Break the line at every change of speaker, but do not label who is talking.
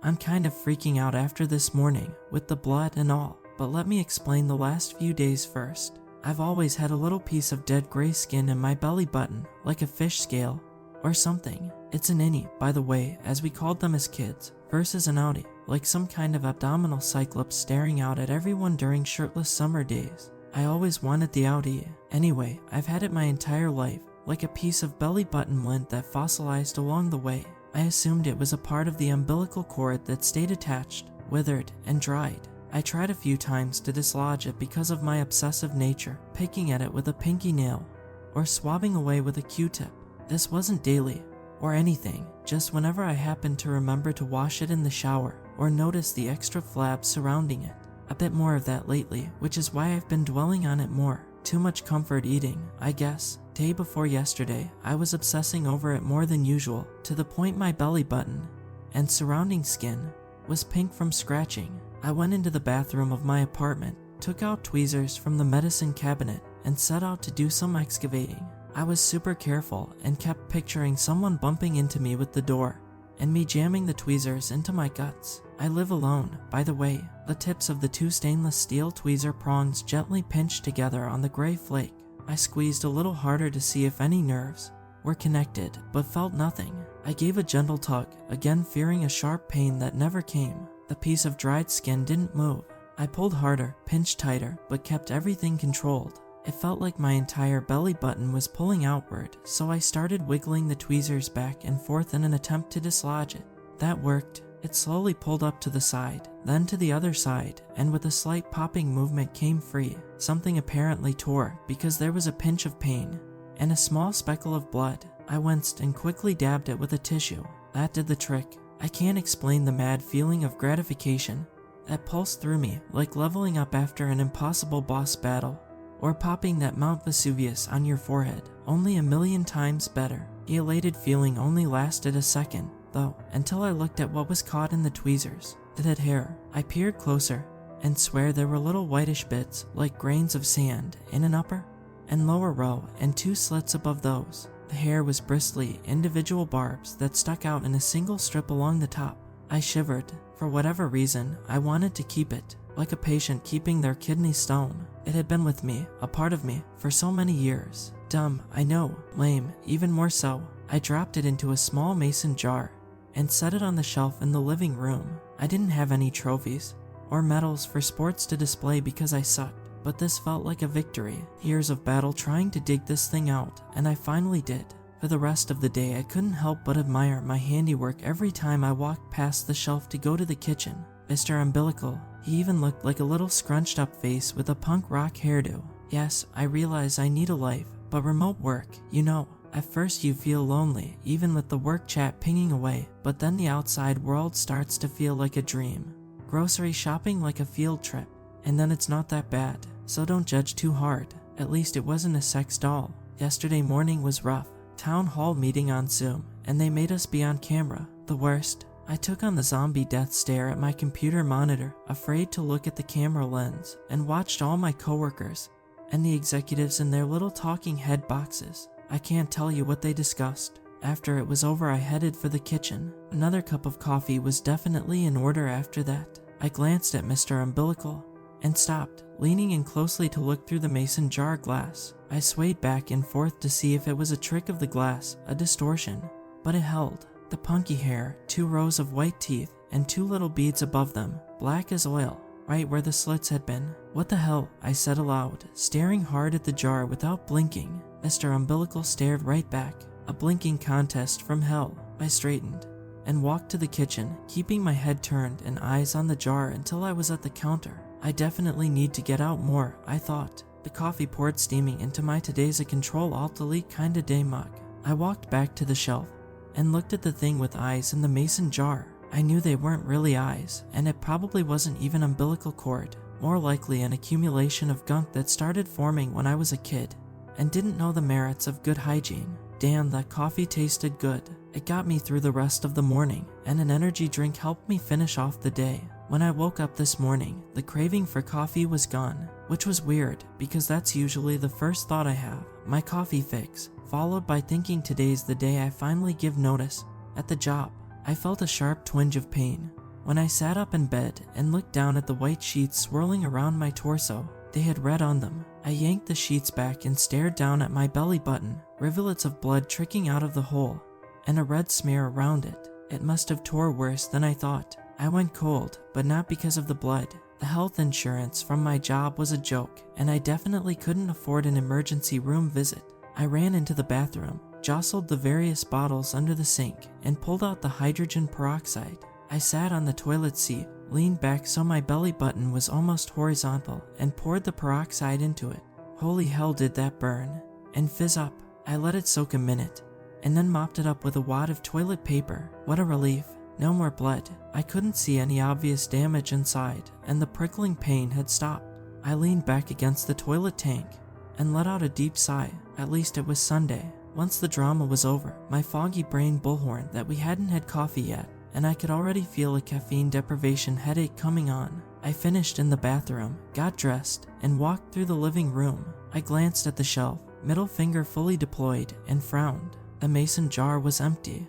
I'm kind of freaking out after this morning, with the blood and all, but let me explain the last few days first. I've always had a little piece of dead gray skin in my belly button, like a fish scale, or something. It's an innie, by the way, as we called them as kids, versus an outie, like some kind of abdominal cyclops staring out at everyone during shirtless summer days. I always wanted the outie. Anyway, I've had it my entire life, like a piece of belly button lint that fossilized along the way. I assumed it was a part of the umbilical cord that stayed attached, withered, and dried. I tried a few times to dislodge it because of my obsessive nature, picking at it with a pinky nail, or swabbing away with a Q-tip. This wasn't daily, or anything, just whenever I happened to remember to wash it in the shower, or notice the extra flab surrounding it. A bit more of that lately, which is why I've been dwelling on it more. Too much comfort eating, I guess. Day before yesterday, I was obsessing over it more than usual, to the point my belly button and surrounding skin was pink from scratching. I went into the bathroom of my apartment, took out tweezers from the medicine cabinet, and set out to do some excavating. I was super careful and kept picturing someone bumping into me with the door, and me jamming the tweezers into my guts. I live alone, by the way. The tips of the two stainless steel tweezer prongs gently pinched together on the gray flake. I squeezed a little harder to see if any nerves were connected, but felt nothing. I gave a gentle tug, again fearing a sharp pain that never came. The piece of dried skin didn't move. I pulled harder, pinched tighter, but kept everything controlled. It felt like my entire belly button was pulling outward, so I started wiggling the tweezers back and forth in an attempt to dislodge it. That worked. It slowly pulled up to the side, then to the other side, and with a slight popping movement came free. Something apparently tore, because there was a pinch of pain and a small speckle of blood. I winced and quickly dabbed it with a tissue. That did the trick. I can't explain the mad feeling of gratification that pulsed through me, like leveling up after an impossible boss battle, or popping that Mount Vesuvius on your forehead, only a million times better. The elated feeling only lasted a second, though, until I looked at what was caught in the tweezers. It had hair. I peered closer, and swear there were little whitish bits, like grains of sand, in an upper and lower row, and two slits above those. The hair was bristly, individual barbs that stuck out in a single strip along the top. I shivered. For whatever reason, I wanted to keep it, like a patient keeping their kidney stone. It had been with me, a part of me, for so many years. Dumb, I know, lame, even more so. I dropped it into a small mason jar and set it on the shelf in the living room. I didn't have any trophies or medals for sports to display because I sucked, but this felt like a victory. Years of battle trying to dig this thing out, and I finally did. For the rest of the day, I couldn't help but admire my handiwork every time I walked past the shelf to go to the kitchen. Mr. Umbilical, he even looked like a little scrunched up face with a punk rock hairdo. Yes, I realize I need a life, but remote work, you know. At first you feel lonely, even with the work chat pinging away, but then the outside world starts to feel like a dream. Grocery shopping like a field trip, and then it's not that bad, so don't judge too hard. At least it wasn't a sex doll. Yesterday morning was rough. Town hall meeting on Zoom, and they made us be on camera. The worst. I took on the zombie death stare at my computer monitor, afraid to look at the camera lens, and watched all my coworkers and the executives in their little talking head boxes. I can't tell you what they discussed. After it was over, I headed for the kitchen. Another cup of coffee was definitely in order after that. I glanced at Mr. Umbilical and stopped, leaning in closely to look through the mason jar glass. I swayed back and forth to see if it was a trick of the glass, a distortion, but it held. The punky hair, 2 rows of white teeth, and 2 little beads above them, black as oil, right where the slits had been. What the hell? I said aloud, staring hard at the jar without blinking. Mr. Umbilical stared right back. A blinking contest from hell. I straightened and walked to the kitchen, keeping my head turned and eyes on the jar until I was at the counter. I definitely need to get out more, I thought. The coffee poured steaming into my today's a Control-Alt-Delete kinda day mug. I walked back to the shelf and looked at the thing with eyes in the mason jar. I knew they weren't really eyes, and it probably wasn't even umbilical cord. More likely an accumulation of gunk that started forming when I was a kid and didn't know the merits of good hygiene. Damn, that coffee tasted good. It got me through the rest of the morning, and an energy drink helped me finish off the day. When I woke up this morning, the craving for coffee was gone, which was weird because that's usually the first thought I have, my coffee fix, followed by thinking today's the day I finally give notice at the job. I felt a sharp twinge of pain When I sat up in bed and looked down at the white sheets swirling around my torso, they had red on them. I yanked the sheets back and stared down at my belly button, rivulets of blood trickling out of the hole, and a red smear around it. It must have tore worse than I thought. I went cold, but not because of the blood. The health insurance from my job was a joke, and I definitely couldn't afford an emergency room visit. I ran into the bathroom, jostled the various bottles under the sink, and pulled out the hydrogen peroxide. I sat on the toilet seat, leaned back so my belly button was almost horizontal, and poured the peroxide into it. Holy hell, did that burn and fizz up. I let it soak a minute, and then mopped it up with a wad of toilet paper. What a relief. No more blood. I couldn't see any obvious damage inside, and the prickling pain had stopped. I leaned back against the toilet tank and let out a deep sigh. At least it was Sunday. Once the drama was over, my foggy brain bullhorned that we hadn't had coffee yet, and I could already feel a caffeine deprivation headache coming on. I finished in the bathroom, got dressed, and walked through the living room. I glanced at the shelf, middle finger fully deployed, and frowned. The mason jar was empty.